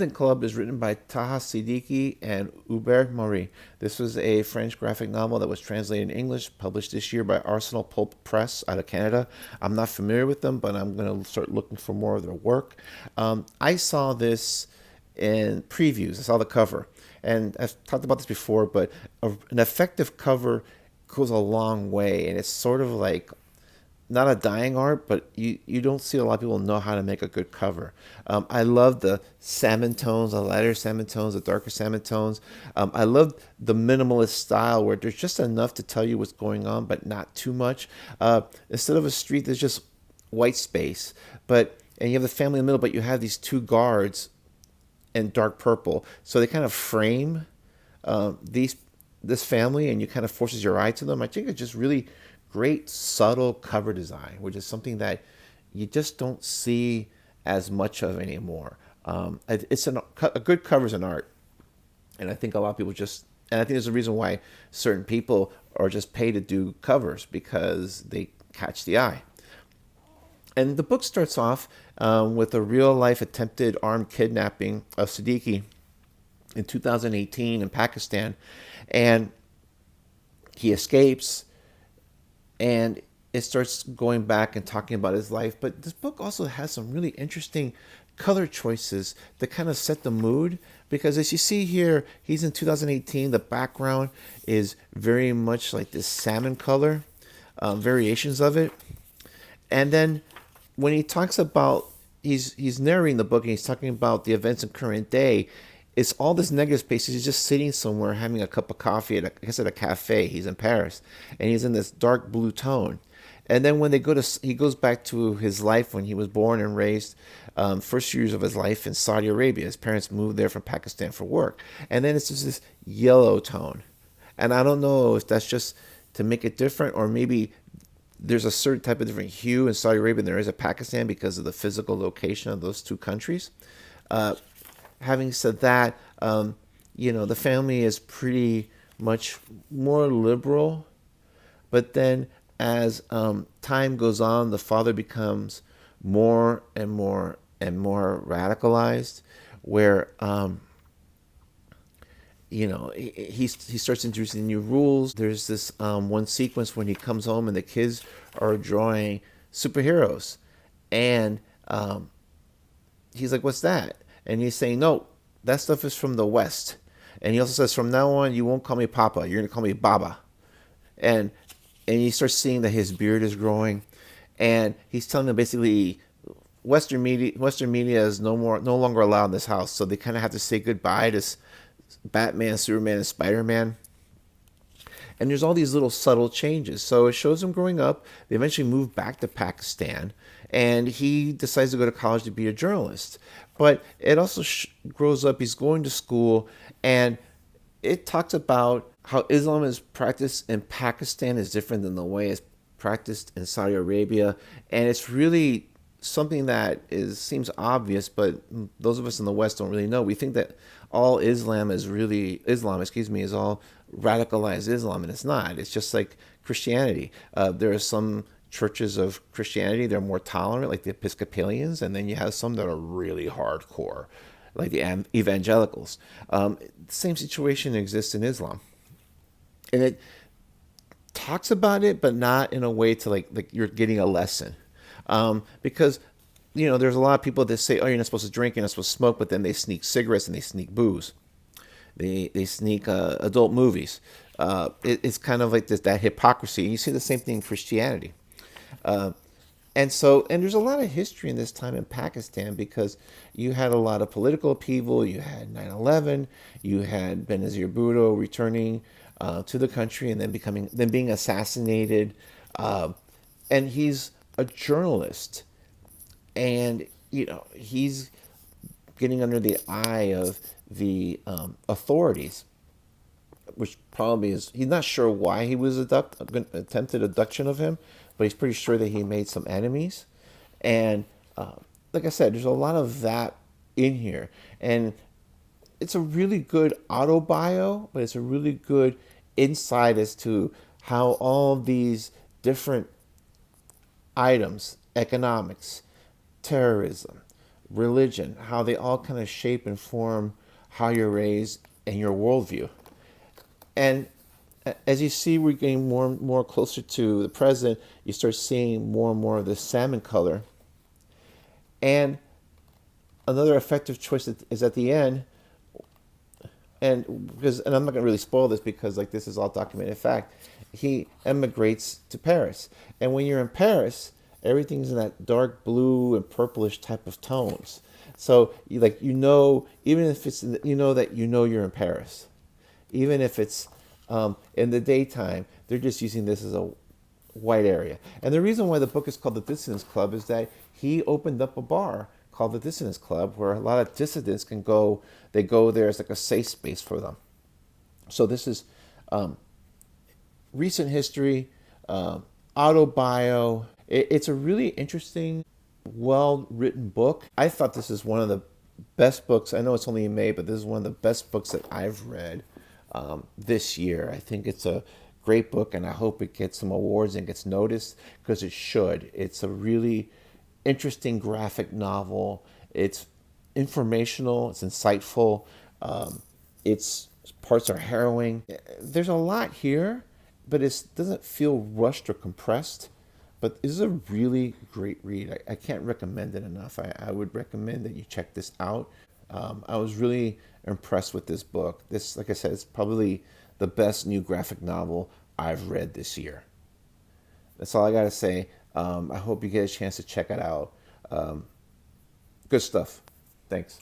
Dissident Club is written by Taha Siddiqui and Hubert Maury. This was a French graphic novel that was translated in English, published this year by Arsenal Pulp Press out of Canada. I'm not familiar with them, but I'm going to start looking for more of their work. I saw this in previews. I saw the cover. And I've talked about this before, but an effective cover goes a long way. And it's sort of like not a dying art, but you don't see a lot of people know how to make a good cover. I love the salmon tones, the lighter salmon tones, the darker salmon tones. I love the minimalist style where there's just enough to tell you what's going on, but not too much. Instead of a street, there's just white space. And you have the family in the middle, but you have these two guards in dark purple. So they kind of frame this family, and you kind of forces your eye to them. I think it's just really great subtle cover design, which is something that you just don't see as much of anymore. A good cover is an art, and I think a lot of people and I think there's a reason why certain people are just paid to do covers because they catch the eye. And the book starts off with a real life attempted armed kidnapping of Siddiqui in 2018 in Pakistan, and he escapes. And it starts going back and talking about his life. But this book also has some really interesting color choices that kind of set the mood. Because as you see here, he's in 2018. The background is very much like this salmon color, variations of it. And then when he talks about, he's narrating the book and he's talking about the events in current day, it's all this negative space. He's just sitting somewhere having a cup of coffee at a cafe. He's in Paris, and he's in this dark blue tone. And then when he goes back to his life when he was born and raised, first years of his life in Saudi Arabia. His parents moved there from Pakistan for work, and then it's just this yellow tone. And I don't know if that's just to make it different, or maybe there's a certain type of different hue in Saudi Arabia than there is in Pakistan because of the physical location of those two countries. Having said that, the family is pretty much more liberal. But then as time goes on, the father becomes more and more and more radicalized, where, he starts introducing new rules. There's this one sequence when he comes home and the kids are drawing superheroes. And he's like, "What's that?" And he's saying, "No, that stuff is from the West." And he also says, "From now on, you won't call me Papa. You're going to call me Baba." And you start seeing that his beard is growing. And he's telling them basically Western media is no longer allowed in this house. So they kind of have to say goodbye to Batman, Superman, and Spider-Man. And there's all these little subtle changes. So it shows him growing up. They eventually move back to Pakistan. And he decides to go to college to be a journalist. But it also grows up. He's going to school. And it talks about how Islam is practiced in Pakistan is different than the way it's practiced in Saudi Arabia. And it's really something that seems obvious, but those of us in the West don't really know. We think that all Islam is all radicalized Islam, and it's not. It's just like Christianity. There are some churches of Christianity that are more tolerant, like the Episcopalians, and then you have some that are really hardcore, like the evangelicals. The same situation exists in Islam. And it talks about it, but not in a way to like you're getting a lesson. Because, there's a lot of people that say, "Oh, you're not supposed to drink, you're not supposed to smoke," but then they sneak cigarettes and they sneak booze. They sneak adult movies. It's kind of like that hypocrisy. You see the same thing in Christianity. And there's a lot of history in this time in Pakistan because you had a lot of political upheaval. You had 9/11. You had Benazir Bhutto returning to the country and then being assassinated. And he's a journalist, and he's getting under the eye of the authorities, which probably he's not sure why he was attempted abduction of him, but he's pretty sure that he made some enemies. And like I said, there's a lot of that in here, and it's a really good autobio, but it's a really good insight as to how all these different items, economics, terrorism, religion, how they all kind of shape and form how you're raised and your worldview. And as you see, we're getting more and more closer to the present. You start seeing more and more of this salmon color. And another effective choice is at the end, and I'm not gonna really spoil this because like this is all documented fact. He emigrates to Paris, and when you're in Paris, everything's in that dark blue and purplish type of tones. So even if it's that you're in Paris, even if it's in the daytime, they're just using this as a white area. And the reason why the book is called The Dissidents Club is that he opened up a bar called the Dissidents Club where a lot of dissidents can go. They go there as like a safe space for them. So this is recent history, autobio. It's a really interesting, well written book. I thought this is one of the best books. I know it's only in May, but this is one of the best books that I've read this year. I think it's a great book, and I hope it gets some awards and gets noticed because it should. It's a really interesting graphic novel. It's informational. It's insightful. Its parts are harrowing. There's a lot here, but it doesn't feel rushed or compressed. But this is a really great read. I can't recommend it enough. I would recommend that you check this out. I was really impressed with this book. This, like I said, it's probably the best new graphic novel I've read this year. That's all I got to say. I hope you get a chance to check it out. Good stuff. Thanks.